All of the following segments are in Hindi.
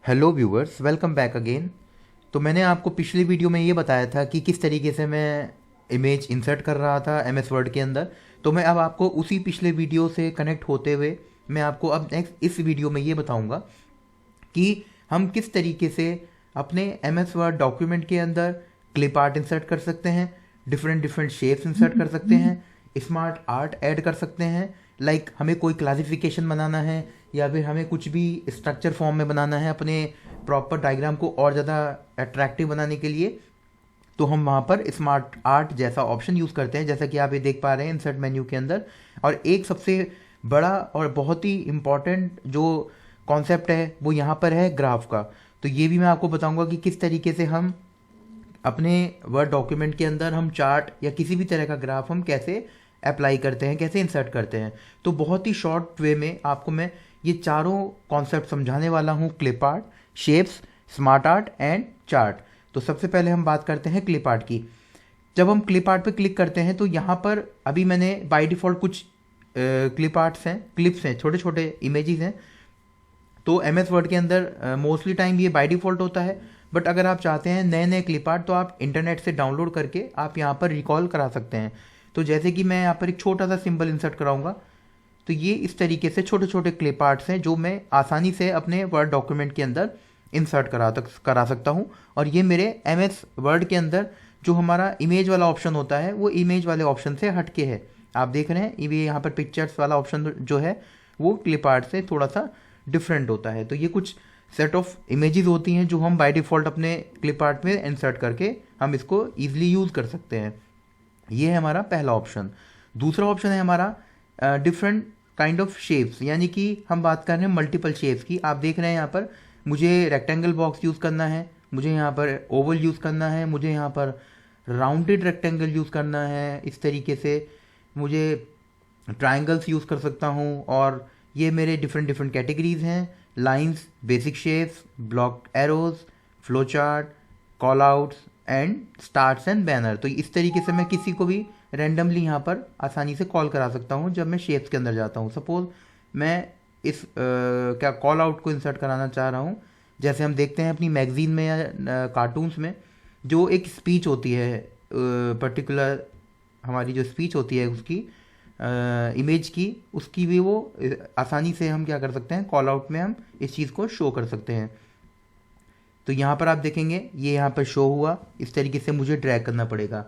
Hello viewers, welcome back again. तो मैंने आपको पिछली वीडियो में ये बताया था कि किस तरीके से मैं इमेज इंसर्ट कर रहा था एम एस वर्ड के अंदर। तो मैं अब आपको उसी पिछले वीडियो से कनेक्ट होते हुए मैं आपको अब नेक्स्ट इस वीडियो में ये बताऊंगा कि हम किस तरीके से अपने एम एस वर्ड डॉक्यूमेंट के अंदर क्लिप आर्ट इंसर्ट कर सकते हैं, डिफरेंट डिफरेंट शेप्स इंसर्ट कर सकते हैं, स्मार्ट आर्ट ऐड कर सकते हैं। लाइक हमें कोई क्लासिफिकेशन बनाना है या फिर हमें कुछ भी स्ट्रक्चर फॉर्म में बनाना है अपने प्रॉपर डायग्राम को और ज़्यादा अट्रैक्टिव बनाने के लिए, तो हम वहाँ पर स्मार्ट आर्ट जैसा ऑप्शन यूज़ करते हैं, जैसा कि आप ये देख पा रहे हैं इंसर्ट मेन्यू के अंदर। और एक सबसे बड़ा और बहुत ही इम्पॉर्टेंट जो कॉन्सेप्ट है वो यहाँ पर है ग्राफ का। तो ये भी मैं आपको बताऊंगा कि किस तरीके से हम अपने वर्ड डॉक्यूमेंट के अंदर हम चार्ट या किसी भी तरह का ग्राफ हम कैसे अप्लाई करते हैं, कैसे इंसर्ट करते हैं। तो बहुत ही शॉर्ट वे में आपको मैं ये चारों कॉन्सेप्ट समझाने वाला हूँ: clip art, shapes, smart art and chart. तो सबसे पहले हम बात करते हैं क्लिप आर्ट की। जब हम क्लिप आर्ट पे क्लिक करते हैं तो यहाँ पर अभी मैंने बाय डिफ़ॉल्ट कुछ क्लिप आर्ट्स हैं, क्लिप्स हैं, छोटे छोटे इमेजेस हैं। तो एम एस वर्ड के अंदर मोस्टली टाइम ये बाय डिफ़ॉल्ट होता है, बट अगर आप चाहते हैं नए नए क्लिप आर्ट तो आप इंटरनेट से डाउनलोड करके आप यहाँ पर रिकॉल करा सकते हैं। तो जैसे कि मैं यहाँ पर एक छोटा सा सिंबल इंसर्ट कराऊंगा, तो ये इस तरीके से छोटे छोटे क्लिप आर्ट्स हैं जो मैं आसानी से अपने वर्ड डॉक्यूमेंट के अंदर इंसर्ट करा सकता हूँ। और ये मेरे एम एस वर्ड के अंदर जो हमारा इमेज वाला ऑप्शन होता है वो इमेज वाले ऑप्शन से हटके है। आप देख रहे हैं ये यहाँ पर पिक्चर्स वाला ऑप्शन जो है वो क्लिप आर्ट से थोड़ा सा डिफरेंट होता है। तो ये कुछ सेट ऑफ इमेजेस होती हैं जो हम बाय डिफ़ॉल्ट अपने क्लिप आर्ट में इंसर्ट करके हम इसको ईजिली यूज़ कर सकते हैं। ये है हमारा पहला ऑप्शन। दूसरा ऑप्शन है हमारा डिफरेंट काइंड ऑफ शेप्स, यानी कि हम बात कर रहे हैं मल्टीपल शेप्स की। आप देख रहे हैं यहाँ पर मुझे रेक्टेंगल बॉक्स यूज़ करना है, मुझे यहाँ पर ओवल यूज़ करना है, मुझे यहाँ पर राउंडेड रेक्टेंगल यूज़ करना है, इस तरीके से मुझे ट्राइंगल्स यूज़ कर सकता हूँ। और ये मेरे डिफरेंट डिफरेंट कैटेगरीज हैं: lines, basic shapes, block arrows, flow chart, call outs and stars and banner. तो इस तरीके से मैं किसी को भी रैंडमली यहाँ पर आसानी से कॉल करा सकता हूँ जब मैं शेप्स के अंदर जाता हूँ। सपोज मैं इस क्या कॉल आउट को इंसर्ट कराना चाह रहा हूँ। जैसे हम देखते हैं अपनी मैगजीन में या कार्टून्स में जो एक स्पीच होती है, पर्टिकुलर हमारी जो स्पीच होती है उसकी इमेज की, उसकी भी वो आसानी से हम क्या कर सकते हैं, कॉल आउट में हम इस चीज़ को शो कर सकते हैं। तो यहाँ पर आप देखेंगे ये यहाँ पर शो हुआ, इस तरीके से मुझे ड्रैग करना पड़ेगा।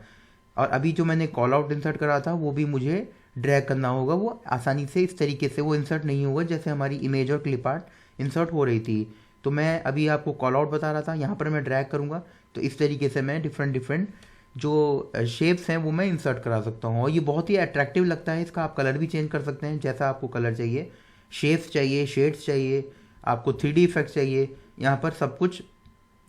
और अभी जो मैंने कॉल आउट इंसर्ट करा था वो भी मुझे ड्रैग करना होगा, वो आसानी से इस तरीके से वो इंसर्ट नहीं होगा जैसे हमारी इमेज और क्लिप आर्ट इंसर्ट हो रही थी। तो मैं अभी आपको कॉल आउट बता रहा था, यहाँ पर मैं ड्रैग करूँगा तो इस तरीके से मैं डिफरेंट डिफरेंट जो शेप्स हैं वो मैं इंसर्ट करा सकता हूँ। और ये बहुत ही अट्रैक्टिव लगता है। इसका आप कलर भी चेंज कर सकते हैं जैसा आपको कलर चाहिए, शेप्स चाहिए, शेड्स चाहिए, आपको 3D इफेक्ट चाहिए, यहाँ पर सब कुछ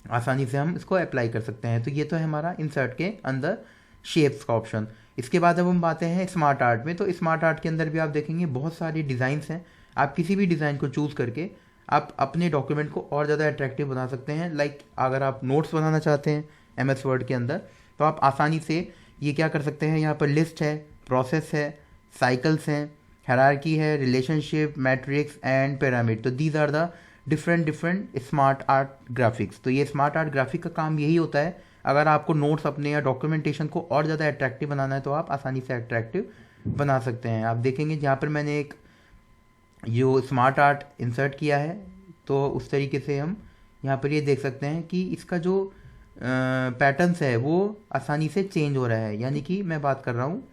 आसानी से हम इसको अप्लाई कर सकते हैं। तो ये तो है हमारा इंसर्ट के अंदर शेप्स का ऑप्शन। इसके बाद अब हम आते हैं स्मार्ट आर्ट में। तो स्मार्ट आर्ट के अंदर भी आप देखेंगे बहुत सारी डिज़ाइंस हैं। आप किसी भी डिज़ाइन को चूज़ करके आप अपने डॉक्यूमेंट को और ज़्यादा अट्रैक्टिव बना सकते हैं। लाइक अगर आप नोट्स बनाना चाहते हैं एम एस वर्ड के अंदर तो आप आसानी से ये क्या कर सकते हैं, यहाँ पर लिस्ट है, प्रोसेस है, साइकिल्स हैं, हायरार्की है, रिलेशनशिप, मैट्रिक्स एंड पिरामिड। तो these are the different different smart art graphics. तो ये स्मार्ट आर्ट ग्राफिक का काम यही होता है, अगर आपको नोट्स अपने या डॉक्यूमेंटेशन को और ज़्यादा अट्रैक्टिव बनाना है तो आप आसानी से अट्रैक्टिव बना सकते हैं। आप देखेंगे जहाँ पर मैंने एक जो स्मार्ट आर्ट इंसर्ट किया है तो उस तरीके से हम यहाँ पर ये देख सकते हैं कि इसका जो पैटर्न्स है वो आसानी से चेंज हो रहा है, यानी कि मैं बात कर रहा हूँ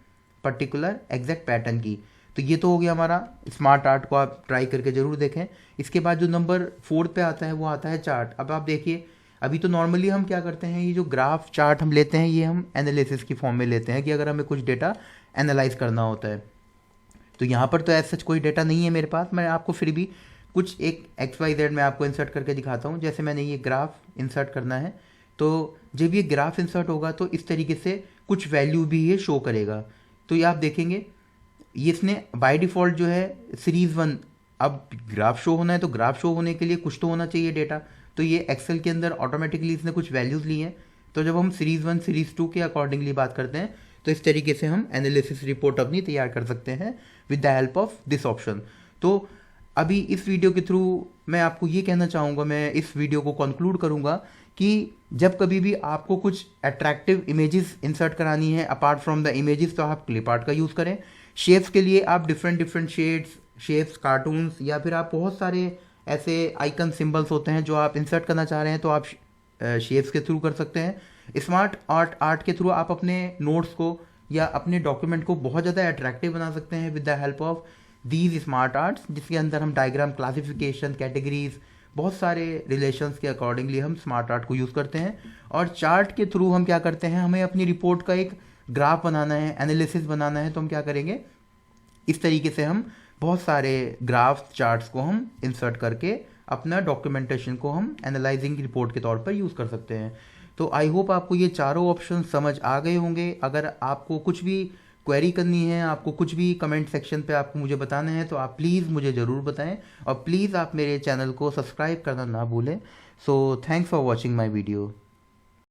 पर्टिकुलर एग्जैक्ट पैटर्न की। तो ये तो हो गया हमारा स्मार्ट आर्ट, को आप ट्राई करके ज़रूर देखें। इसके बाद जो नंबर 4 पे आता है वो आता है चार्ट। अब आप देखिए अभी तो नॉर्मली हम क्या करते हैं, ये जो ग्राफ चार्ट हम लेते हैं ये हम एनालिसिस की फॉर्म में लेते हैं कि अगर हमें कुछ डेटा एनालाइज करना होता है। तो यहाँ पर तो ऐसा सच कोई डेटा नहीं है मेरे पास, मैं आपको फिर भी कुछ एक XYZ में आपको इंसर्ट करके दिखाता हूँ। जैसे मैंने ये ग्राफ इंसर्ट करना है तो जब ये ग्राफ इंसर्ट होगा तो इस तरीके से कुछ वैल्यू भी ये शो करेगा। तो ये आप देखेंगे ये इसने बाय डिफ़ॉल्ट जो है सीरीज़ 1, अब ग्राफ शो होना है तो ग्राफ शो होने के लिए कुछ तो होना चाहिए डेटा। तो ये एक्सेल के अंदर ऑटोमेटिकली इसने कुछ वैल्यूज़ ली हैं। तो जब हम सीरीज़ 1 सीरीज़ 2 के अकॉर्डिंगली बात करते हैं तो इस तरीके से हम एनालिसिस रिपोर्ट अपनी तैयार कर सकते हैं with the help of this option. तो अभी इस वीडियो के थ्रू मैं आपको ये कहना चाहूँगा, मैं इस वीडियो को कंक्लूड करूँगा कि जब कभी भी आपको कुछ अट्रैक्टिव इमेजेस इंसर्ट करानी है अपार्ट फ्रॉम द इमेजेस, तो आप क्लिप आर्ट का यूज़ करें। शेप्स के लिए आप डिफरेंट शेप्स, कार्टून्स, या फिर आप बहुत सारे ऐसे आइकन सिंबल्स होते हैं जो आप इंसर्ट करना चाह रहे हैं, तो आप शेप्स के थ्रू कर सकते हैं। स्मार्ट आर्ट के थ्रू आप अपने नोट्स को या अपने डॉक्यूमेंट को बहुत ज़्यादा अट्रैक्टिव बना सकते हैं with the help of these smart arts, जिसके अंदर हम डायग्राम, क्लासिफिकेशन, कैटेगरीज, बहुत सारे रिलेशंस के अकॉर्डिंगली हम स्मार्ट आर्ट को यूज़ करते हैं। और चार्ट के थ्रू हम क्या करते हैं, हमें अपनी रिपोर्ट का एक ग्राफ बनाना है, एनालिसिस बनाना है, तो हम क्या करेंगे, इस तरीके से हम बहुत सारे ग्राफ्स, चार्ट्स को हम इंसर्ट करके अपना डॉक्यूमेंटेशन को हम एनालाइजिंग रिपोर्ट के तौर पर यूज़ कर सकते हैं। तो आई होप आपको ये चारों ऑप्शन समझ आ गए होंगे। अगर आपको कुछ भी क्वेरी करनी है, आपको कुछ भी कमेंट सेक्शन पे आपको मुझे बताना है, तो आप प्लीज़ मुझे ज़रूर बताएं, और प्लीज़ आप मेरे चैनल को सब्सक्राइब करना ना भूलें। So thanks for watching my video.